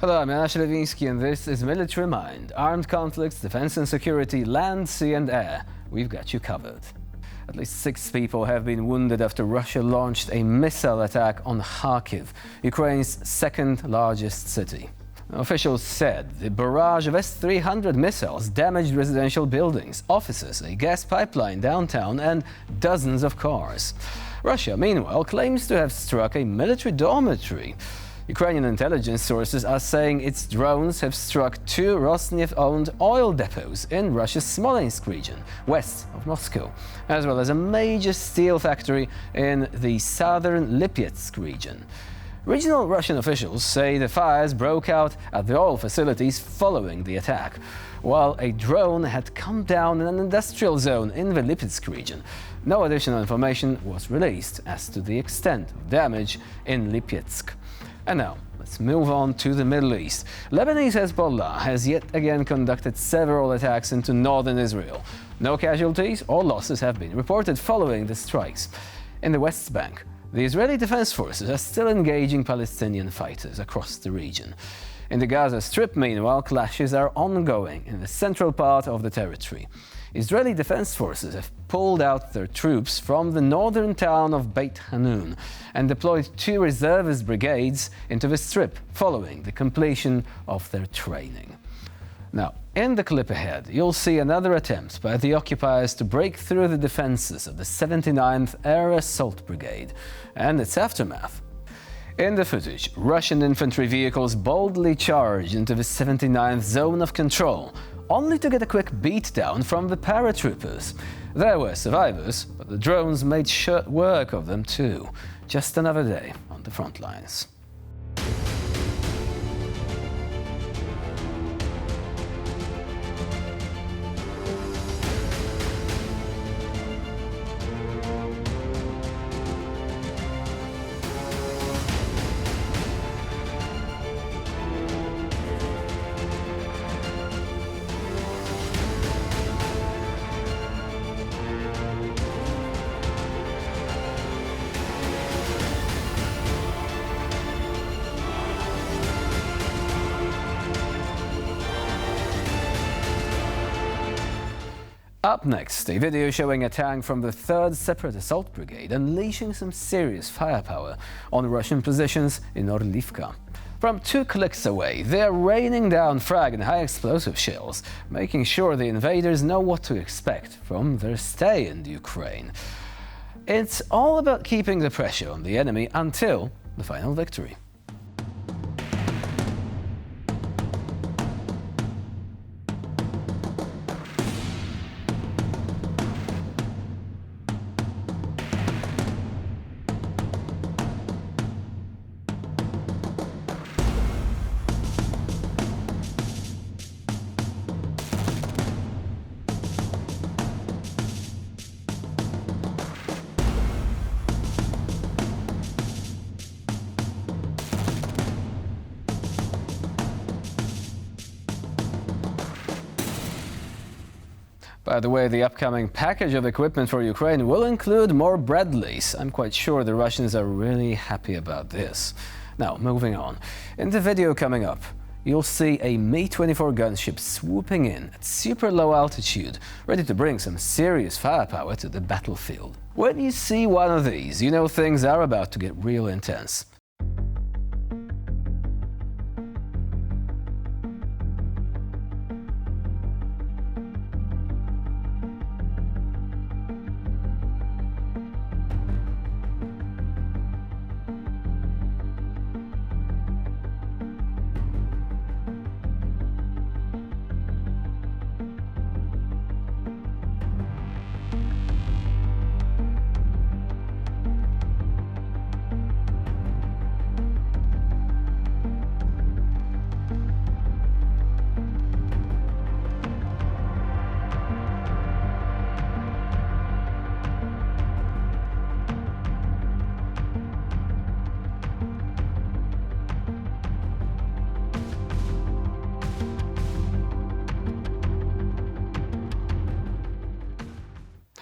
Hello, I'm Jana Lewiński and this is Military Mind. Armed conflicts, defense and security, land, sea and air. We've got you covered. At least 6 people have been wounded after Russia launched a missile attack on Kharkiv, Ukraine's second largest city. Officials said the barrage of S-300 missiles damaged residential buildings, offices, a gas pipeline downtown and dozens of cars. Russia, meanwhile, claims to have struck a military dormitory. Ukrainian intelligence sources are saying its drones have struck 2 Rosneft-owned oil depots in Russia's Smolensk region, west of Moscow, as well as a major steel factory in the southern Lipetsk region. Regional Russian officials say the fires broke out at the oil facilities following the attack, while a drone had come down in an industrial zone in the Lipetsk region. No additional information was released as to the extent of damage in Lipetsk. And now, let's move on to the Middle East. Lebanese Hezbollah has yet again conducted several attacks into northern Israel. No casualties or losses have been reported following the strikes. In the West Bank, the Israeli Defense Forces are still engaging Palestinian fighters across the region. In the Gaza Strip, meanwhile, clashes are ongoing in the central part of the territory. Israeli Defense Forces have pulled out their troops from the northern town of Beit Hanun and deployed 2 reservist brigades into the Strip following the completion of their training. Now, in the clip ahead, you'll see another attempt by the occupiers to break through the defenses of the 79th Air Assault Brigade and its aftermath. In the footage, Russian infantry vehicles boldly charged into the 79th zone of control, only to get a quick beatdown from the paratroopers. There were survivors, but the drones made short work of them too. Just another day on the front lines. Up next, a video showing a tank from the 3rd Separate Assault Brigade unleashing some serious firepower on Russian positions in Orlivka. From 2 clicks away, they're raining down frag and high-explosive shells, making sure the invaders know what to expect from their stay in Ukraine. It's all about keeping the pressure on the enemy until the final victory. By the way, the upcoming package of equipment for Ukraine will include more Bradleys. I'm quite sure the Russians are really happy about this. Now, moving on. In the video coming up, you'll see a Mi-24 gunship swooping in at super low altitude, ready to bring some serious firepower to the battlefield. When you see one of these, you know things are about to get real intense.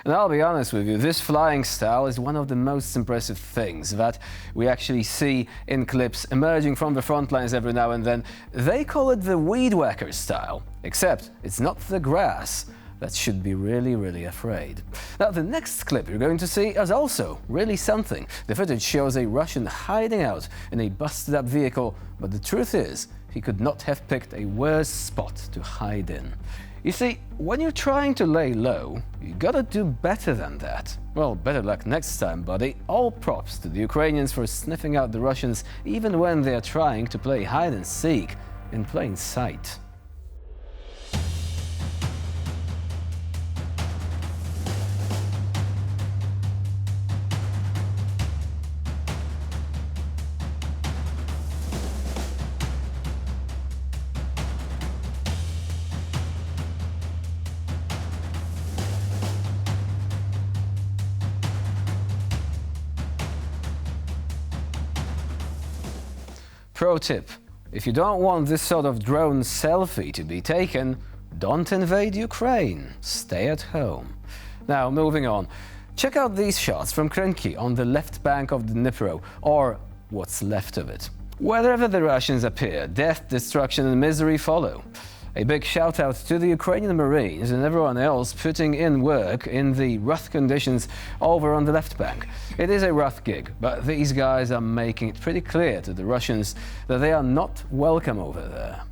And I'll be honest with you, this flying style is one of the most impressive things that we actually see in clips emerging from the front lines every now and then. They call it the weed whacker style, except it's not the grass that should be really afraid. Now, the next clip you're going to see is also really something. The footage shows a Russian hiding out in a busted-up vehicle, but the truth is, he could not have picked a worse spot to hide in. You see, when you're trying to lay low, you gotta do better than that. Well, better luck next time, buddy. All props to the Ukrainians for sniffing out the Russians even when they're trying to play hide and seek in plain sight. Pro tip: if you don't want this sort of drone selfie to be taken, don't invade Ukraine. Stay at home. Now, moving on. Check out these shots from Krynki on the left bank of the Dnipro, or what's left of it. Wherever the Russians appear, death, destruction and misery follow. A big shout out to the Ukrainian Marines and everyone else putting in work in the rough conditions over on the left bank. It is a rough gig, but these guys are making it pretty clear to the Russians that they are not welcome over there.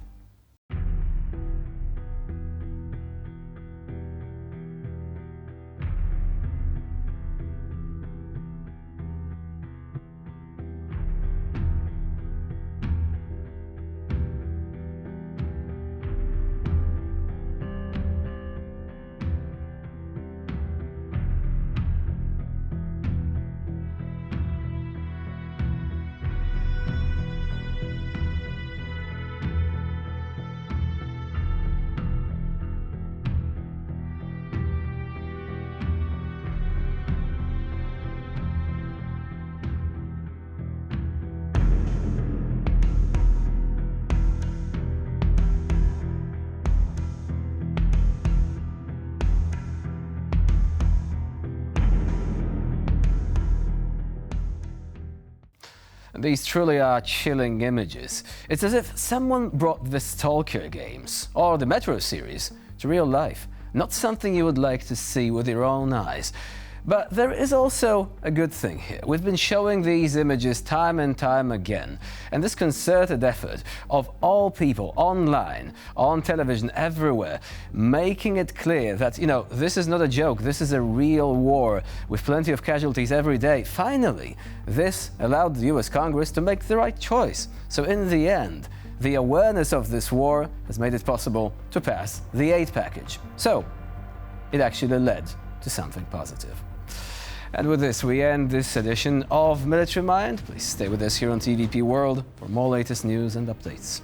These truly are chilling images. It's as if someone brought the Stalker games, or the Metro series, to real life. Not something you would like to see with your own eyes. But there is also a good thing here. We've been showing these images time and time again, and this concerted effort of all people online, on television, everywhere, making it clear that, this is not a joke, this is a real war with plenty of casualties every day. Finally, this allowed the US Congress to make the right choice. So in the end, the awareness of this war has made it possible to pass the aid package. So it actually led to something positive. And with this, we end this edition of Military Mind. Please stay with us here on TVP World for more latest news and updates.